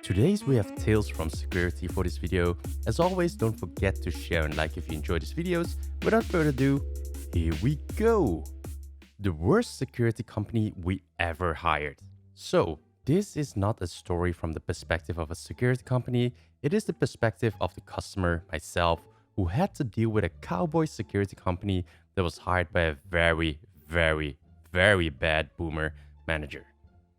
Today's we have Tales from Security for this video. As always, don't forget to share and like if you enjoy these videos. Without further ado, here we go. The worst security company we ever hired. So, this is not a story from the perspective of a security company, it is the perspective of the customer, myself, who had to deal with a cowboy security company that was hired by a very bad boomer manager.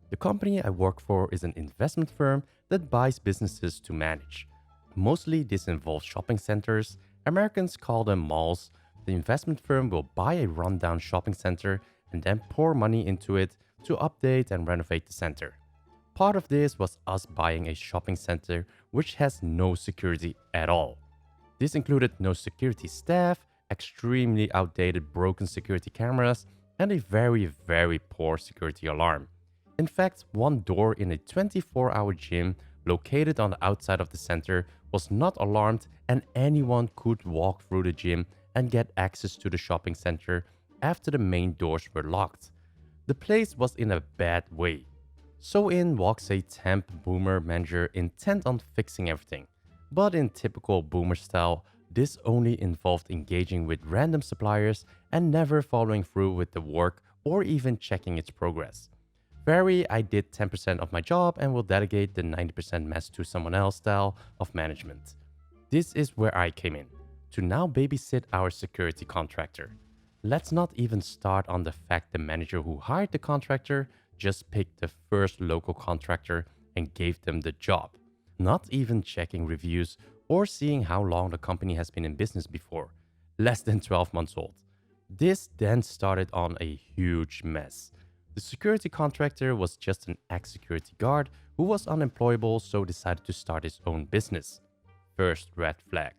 The company I work for is an investment firm that buys businesses to manage. Mostly this involves shopping centers. Americans call them malls. The investment firm will buy a rundown shopping center and then pour money into it to update and renovate the center. Part of this was us buying a shopping center which has no security at all. This included no security staff, extremely outdated broken security cameras, and a very poor security alarm. In fact, one door in a 24-hour gym located on the outside of the center was not alarmed and anyone could walk through the gym and get access to the shopping center after the main doors were locked. The place was in a bad way. So in walks a temp boomer manager intent on fixing everything. But in typical boomer style, this only involved engaging with random suppliers and never following through with the work or even checking its progress. I did 10% of my job and will delegate the 90% mess to someone else style of management. This is where I came in, to now babysit our security contractor. Let's not even start on the fact the manager who hired the contractor just picked the first local contractor and gave them the job, not even checking reviews or seeing how long the company has been in business before, less than 12 months old. This then started on a huge mess. The security contractor was just an ex-security guard who was unemployable, so decided to start his own business. First red flag.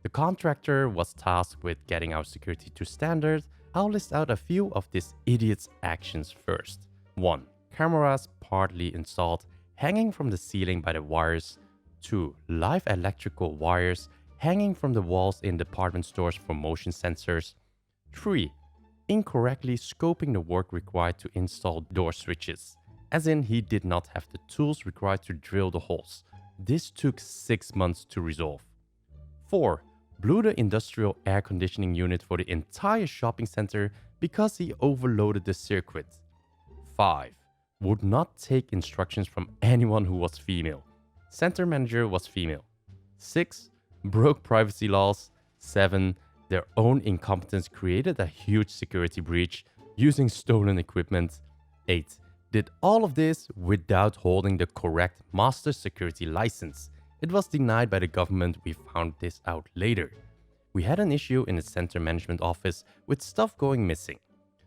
The contractor was tasked with getting our security to standard. I'll list out a few of this idiot's actions first. 1. Cameras partly installed, hanging from the ceiling by the wires. 2. Live electrical wires hanging from the walls in department stores for motion sensors. 3. Incorrectly scoping the work required to install door switches, as in he did not have the tools required to drill the holes. This took 6 months to resolve. 4. Blew the industrial air conditioning unit for the entire shopping center because he overloaded the circuit. 5. Would not take instructions from anyone who was female. Center manager was female. 6. Broke privacy laws. 7. Their own incompetence created a huge security breach using stolen equipment. 8. Did all of this without holding the correct master security license. It was denied by the government. We found this out later. We had an issue in the center management office with stuff going missing.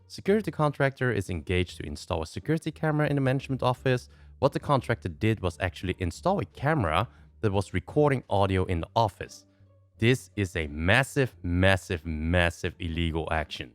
Security contractor is engaged to install a security camera in the management office. What the contractor did was actually install a camera that was recording audio in the office. This is a massive illegal action.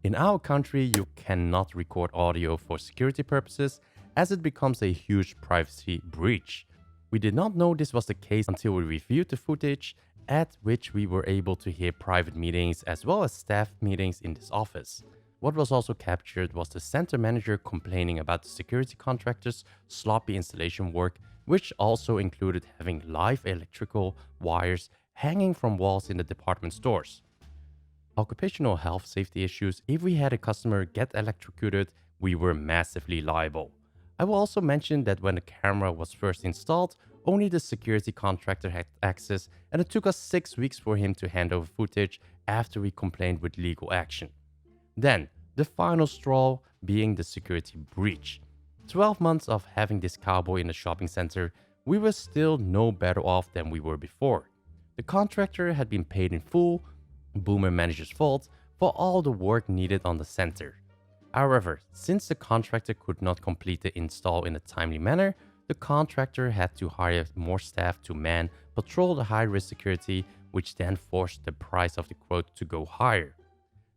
In our country, you cannot record audio for security purposes as it becomes a huge privacy breach. We did not know this was the case until we reviewed the footage, at which we were able to hear private meetings as well as staff meetings in this office. What was also captured was the center manager complaining about the security contractor's sloppy installation work, which also included having live electrical wires hanging from walls in the department stores. Occupational health safety issues. If we had a customer get electrocuted, we were massively liable. I will also mention that when the camera was first installed, only the security contractor had access, and it took us 6 weeks for him to hand over footage after we complained with legal action. Then, the final straw being the security breach. 12 months of having this cowboy in the shopping center, we were still no better off than we were before. The contractor had been paid in full, boomer manager's fault, for all the work needed on the center. However, since the contractor could not complete the install in a timely manner, the contractor had to hire more staff to patrol the high-risk security, which then forced the price of the quote to go higher.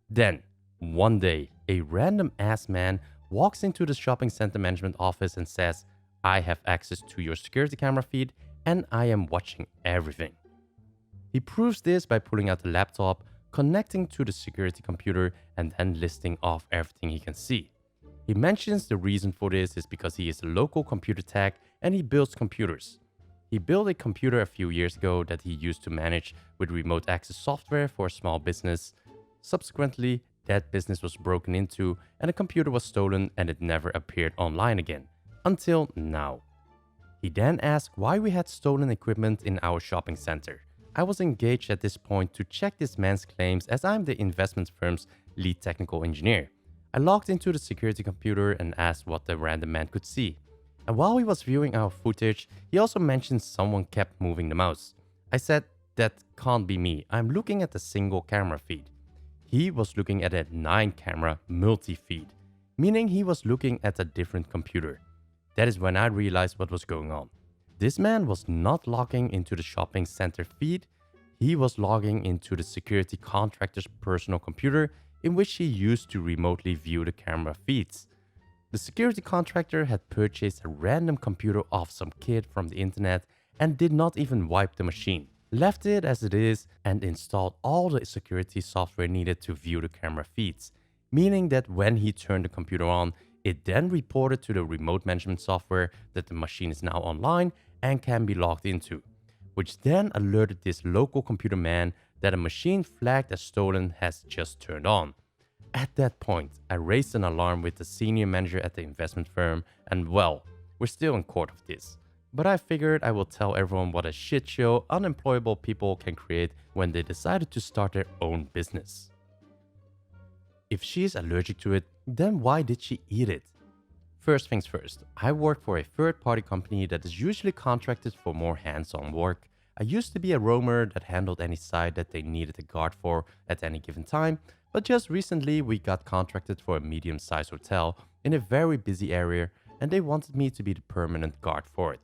Then, one day, a random ass man walks into the shopping center management office and says, "I have access to your security camera feed and I am watching everything." He proves this by pulling out the laptop, connecting to the security computer, and then listing off everything he can see. He mentions the reason for this is because he is a local computer tech and he builds computers. He built a computer a few years ago that he used to manage with remote access software for a small business. Subsequently, that business was broken into and the computer was stolen and it never appeared online again. Until now. He then asked why we had stolen equipment in our shopping center. I was engaged at this point to check this man's claims as I'm the investment firm's lead technical engineer. I logged into the security computer and asked what the random man could see. And while he was viewing our footage, he also mentioned someone kept moving the mouse. I said, that can't be me, I'm looking at a single camera feed. He was looking at a 9-camera multi-feed, meaning he was looking at a different computer. That is when I realized what was going on. This man was not logging into the shopping center feed, he was logging into the security contractor's personal computer in which he used to remotely view the camera feeds. The security contractor had purchased a random computer off some kid from the internet and did not even wipe the machine, left it as it is and installed all the security software needed to view the camera feeds, meaning that when he turned the computer on, it then reported to the remote management software that the machine is now online and can be logged into, which then alerted this local computer man that a machine flagged as stolen has just turned on. At that point, I raised an alarm with the senior manager at the investment firm, and well, we're still in court of this. But I figured I will tell everyone what a shit show unemployable people can create when they decided to start their own business. If she is allergic to it, then why did she eat it? First things first, I work for a third-party company that is usually contracted for more hands-on work. I used to be a roamer that handled any site that they needed a guard for at any given time, but just recently we got contracted for a medium-sized hotel in a very busy area and they wanted me to be the permanent guard for it.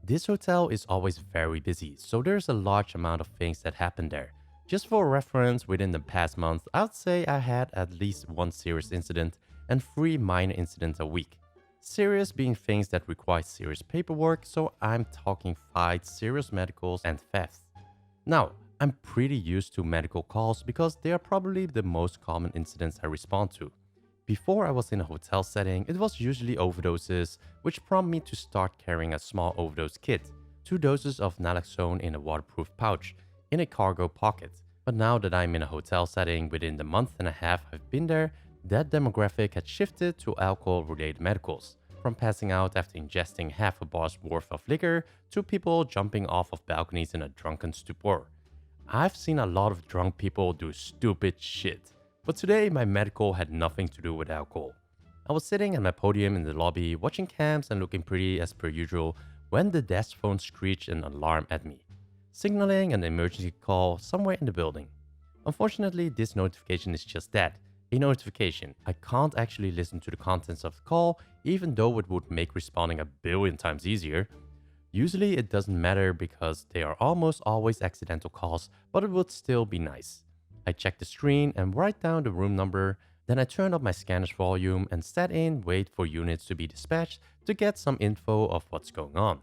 This hotel is always very busy, so there's a large amount of things that happen there. Just for reference, within the past month, I'd say I had at least one serious incident and 3 minor incidents a week. Serious being things that require serious paperwork, so I'm talking fights, serious medicals, and thefts. Now, I'm pretty used to medical calls because they are probably the most common incidents I respond to. Before I was in a hotel setting, it was usually overdoses, which prompted me to start carrying a small overdose kit, 2 doses of naloxone in a waterproof pouch, in a cargo pocket. But now that I'm in a hotel setting within the month and a half I've been there, that demographic had shifted to alcohol-related medicals, from passing out after ingesting half a bar's worth of liquor to people jumping off of balconies in a drunken stupor. I've seen a lot of drunk people do stupid shit, but today my medical had nothing to do with alcohol. I was sitting at my podium in the lobby watching cams and looking pretty as per usual when the desk phone screeched an alarm at me, signaling an emergency call somewhere in the building. Unfortunately, this notification is just that, a notification. I can't actually listen to the contents of the call, even though it would make responding a billion times easier. Usually it doesn't matter because they are almost always accidental calls, but it would still be nice. I check the screen and write down the room number, then I turn up my scanner's volume and wait for units to be dispatched to get some info of what's going on.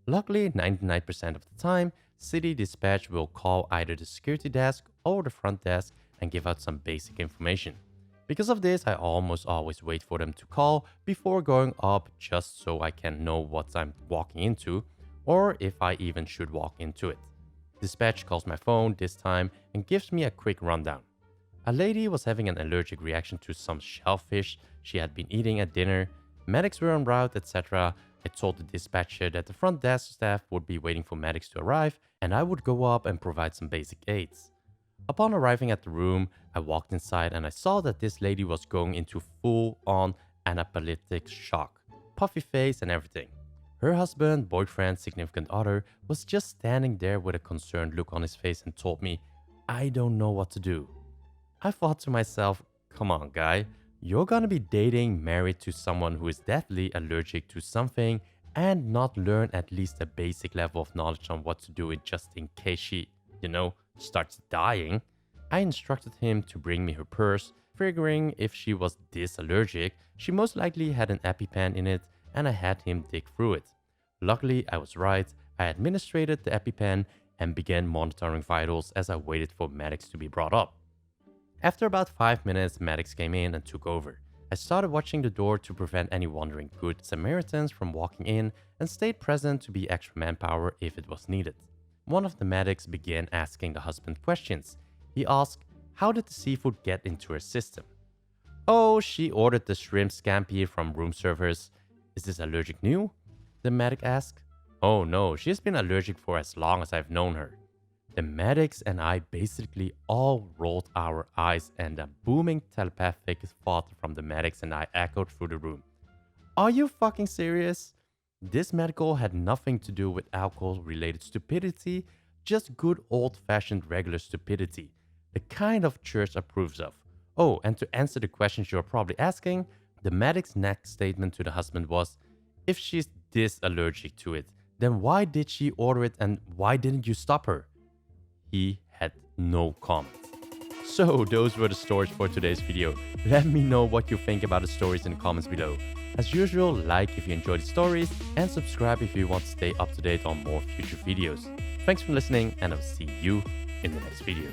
Luckily, 99% of the time, City Dispatch will call either the security desk or the front desk and give out some basic information. Because of this, I almost always wait for them to call before going up just so I can know what I'm walking into, or if I even should walk into it. Dispatch calls my phone this time and gives me a quick rundown. A lady was having an allergic reaction to some shellfish she had been eating at dinner. Medics were en route, etc. I told the dispatcher that the front desk staff would be waiting for medics to arrive and I would go up and provide some basic aids. Upon arriving at the room, I walked inside and I saw that this lady was going into full-on anaphylactic shock, puffy face and everything. Her husband, boyfriend, significant other was just standing there with a concerned look on his face and told me, "I don't know what to do." I thought to myself, come on guy, you're gonna be dating, married to someone who is deathly allergic to something and not learn at least a basic level of knowledge on what to do just in case she, starts dying. I instructed him to bring me her purse, figuring if she was this allergic, she most likely had an EpiPen in it and I had him dig through it. Luckily, I was right. I administrated the EpiPen and began monitoring vitals as I waited for medics to be brought up. After about 5 minutes, medics came in and took over. I started watching the door to prevent any wandering good Samaritans from walking in and stayed present to be extra manpower if it was needed. One of the medics began asking the husband questions. He asked, how did the seafood get into her system? Oh, she ordered the shrimp scampi from room service. Is this allergic new? The medic asked. Oh no, she's been allergic for as long as I've known her. The medics and I basically all rolled our eyes, and a booming telepathic thought from the medics and I echoed through the room. Are you fucking serious? This medical had nothing to do with alcohol-related stupidity, just good old-fashioned regular stupidity, the kind of church approves of. Oh, and to answer the questions you're probably asking, the medic's next statement to the husband was, if she's this allergic to it, then why did she order it and why didn't you stop her? He had no comment. So those were the stories for today's video. Let me know what you think about the stories in the comments below. As usual, like if you enjoyed the stories and subscribe if you want to stay up to date on more future videos. Thanks for listening and I'll see you in the next video.